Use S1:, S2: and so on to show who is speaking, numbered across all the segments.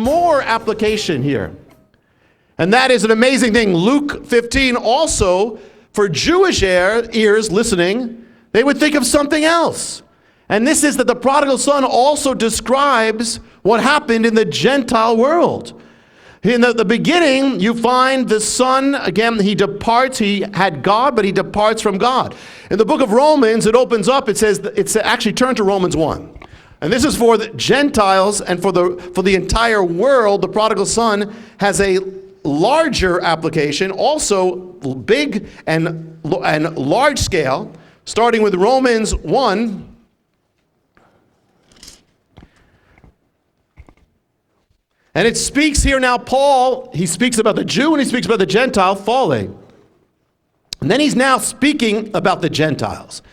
S1: more application here. And that is an amazing thing. Luke 15 also, for Jewish ears listening, they would think of something else. And this is that the prodigal son also describes what happened in the Gentile world. In the beginning, you find the son, again, he departs. He had God, but he departs from God. In the book of Romans, it opens up. It says, it's actually turned to Romans 1. And this is for the Gentiles and for the entire world. The prodigal son has a larger application, also big and large scale, starting with Romans 1. And it speaks here now, Paul, he speaks about the Jew and he speaks about the Gentile falling. And then he's now speaking about the Gentiles.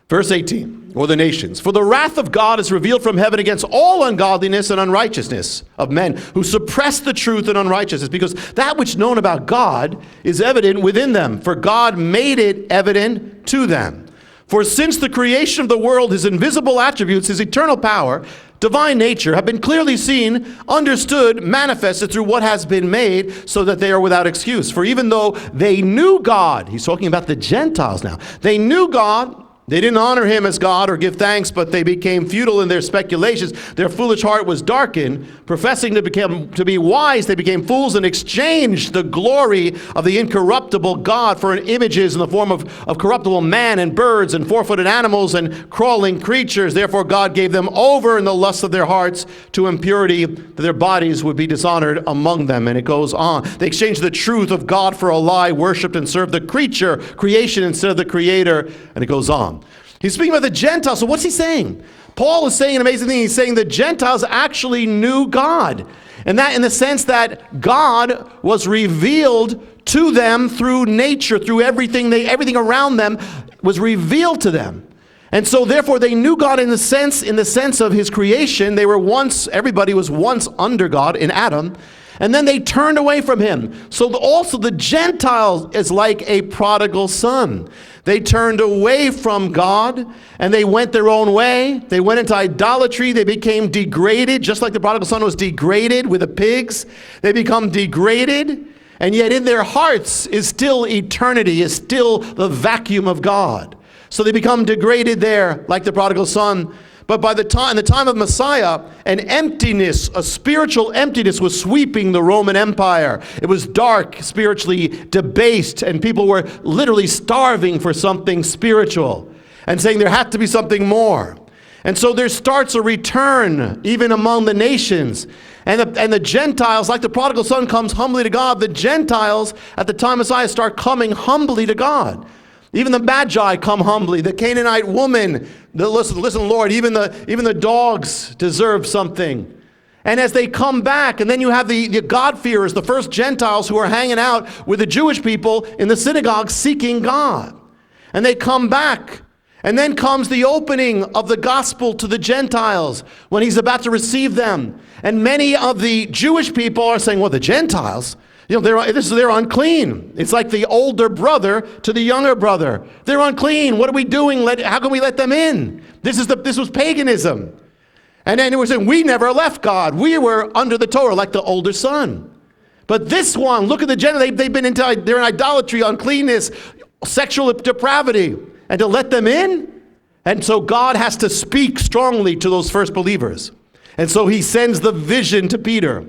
S1: Verse 18, or the nations. For the wrath of God is revealed from heaven against all ungodliness and unrighteousness of men who suppress the truth in unrighteousness, because that which known about God is evident within them, for God made it evident to them. For since the creation of the world, his invisible attributes, his eternal power, divine nature, have been clearly seen, understood, manifested through what has been made, so that they are without excuse. For even though they knew God, he's talking about the Gentiles now, they knew God, they didn't honor him as God or give thanks, but they became futile in their speculations. Their foolish heart was darkened. Professing to be wise, they became fools and exchanged the glory of the incorruptible God for images in the form of corruptible man and birds and four-footed animals and crawling creatures. Therefore God gave them over in the lust of their hearts to impurity, that their bodies would be dishonored among them. And it goes on. They exchanged the truth of God for a lie, worshipped and served the creation instead of the Creator. And it goes on. He's speaking about the Gentiles. So what's he saying? Paul is saying an amazing thing. He's saying the Gentiles actually knew God. And that in the sense that God was revealed to them through nature, through everything around them was revealed to them. And so therefore they knew God in the sense of his creation. Everybody was once under God in Adam. And then they turned away from him. So also the Gentiles is like a prodigal son. They turned away from God and they went their own way. They went into idolatry. They became degraded, just like the prodigal son was degraded with the pigs. They become degraded, and yet in their hearts is still eternity, is still the vacuum of God. So they become degraded there, like the prodigal son. But in the time of Messiah, an emptiness, a spiritual emptiness was sweeping the Roman Empire. It was dark, spiritually debased, and people were literally starving for something spiritual and saying there had to be something more. And so there starts a return, even among the nations. And the Gentiles, like the prodigal son comes humbly to God, the Gentiles at the time of Messiah start coming humbly to God. Even the Magi come humbly. The Canaanite woman, listen, Lord, even the dogs deserve something. And as they come back, and then you have the God-fearers, the first Gentiles who are hanging out with the Jewish people in the synagogue seeking God. And they come back. And then comes the opening of the gospel to the Gentiles when he's about to receive them. And many of the Jewish people are saying, well, the Gentiles, they're unclean. It's like the older brother to the younger brother. They're unclean. What are we doing? How can we let them in? This was paganism. And then we're saying, we never left God. We were under the Torah like the older son. But this one, look at the Gentiles. They're in idolatry, uncleanness, sexual depravity. And to let them in? And so God has to speak strongly to those first believers. And so he sends the vision to Peter.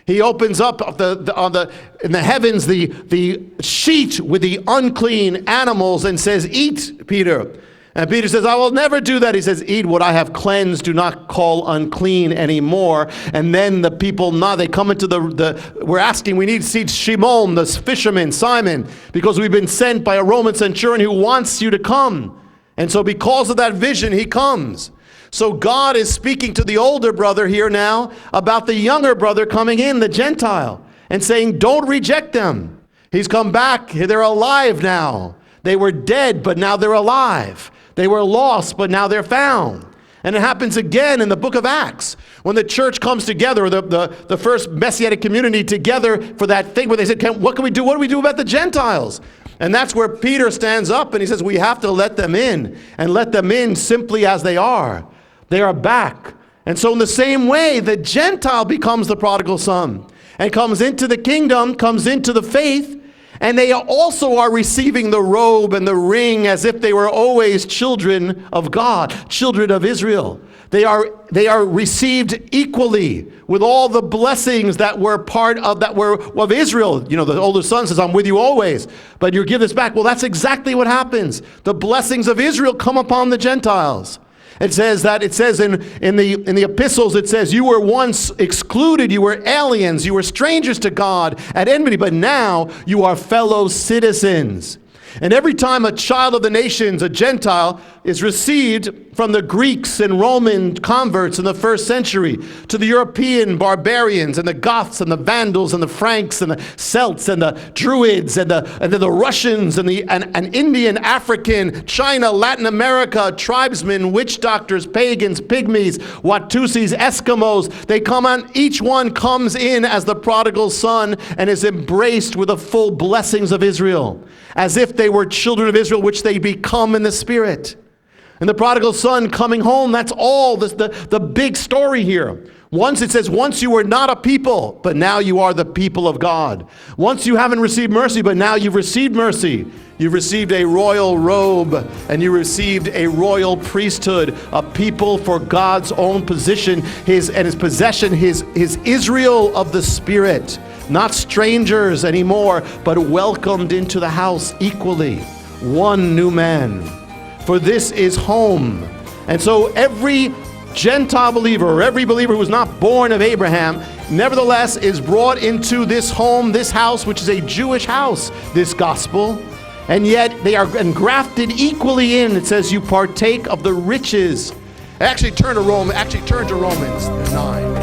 S1: He opens up in the heavens the sheet with the unclean animals and says, eat, Peter. And Peter says, I will never do that. He says, eat what I have cleansed. Do not call unclean anymore. And then the people, they come into we're asking, we need to see Shimon, the fisherman, Simon, because we've been sent by a Roman centurion who wants you to come. And so because of that vision, he comes. So God is speaking to the older brother here now about the younger brother coming in, the Gentile, and saying, don't reject them. He's come back. They're alive now. They were dead, but now they're alive. They were lost, but now they're found. And it happens again in the book of Acts, when the church comes together, the first Messianic community together for that thing where they said, what can we do? What do we do about the Gentiles? And that's where Peter stands up and he says, we have to let them in, and let them in simply as they are. They are back. And so in the same way, the Gentile becomes the prodigal son and comes into the kingdom, comes into the faith, and they also are receiving the robe and the ring as if they were always children of God, children of Israel. They are received equally with all the blessings that were of Israel. You know, the older son says, I'm with you always, but you give this back. Well, that's exactly what happens. The blessings of Israel come upon the Gentiles. It says in the epistles, it says, you were once excluded, you were aliens, you were strangers to God at enmity, but now you are fellow citizens. And every time a child of the nations, a Gentile, is received from the Greeks and Roman converts in the first century to the European barbarians and the Goths and the Vandals and the Franks and the Celts and the Druids and then the Russians and Indian, African, China, Latin America, tribesmen, witch doctors, pagans, pygmies, Watusis, Eskimos, they come on, each one comes in as the prodigal son and is embraced with the full blessings of Israel, as if they were children of Israel, which they become in the Spirit. And the prodigal son coming home, that's all the big story here. Once it says, once you were not a people, but now you are the people of God. Once you haven't received mercy, but now you've received mercy. You've received a royal robe, and you received a royal priesthood, a people for God's own position, his possession, his Israel of the Spirit. Not strangers anymore, but welcomed into the house equally. One new man. For this is home. And so every Gentile believer, or every believer who is not born of Abraham, nevertheless is brought into this home, this house, which is a Jewish house, this gospel. And yet they are engrafted equally in. It says you partake of the riches. Actually turn to Romans 9.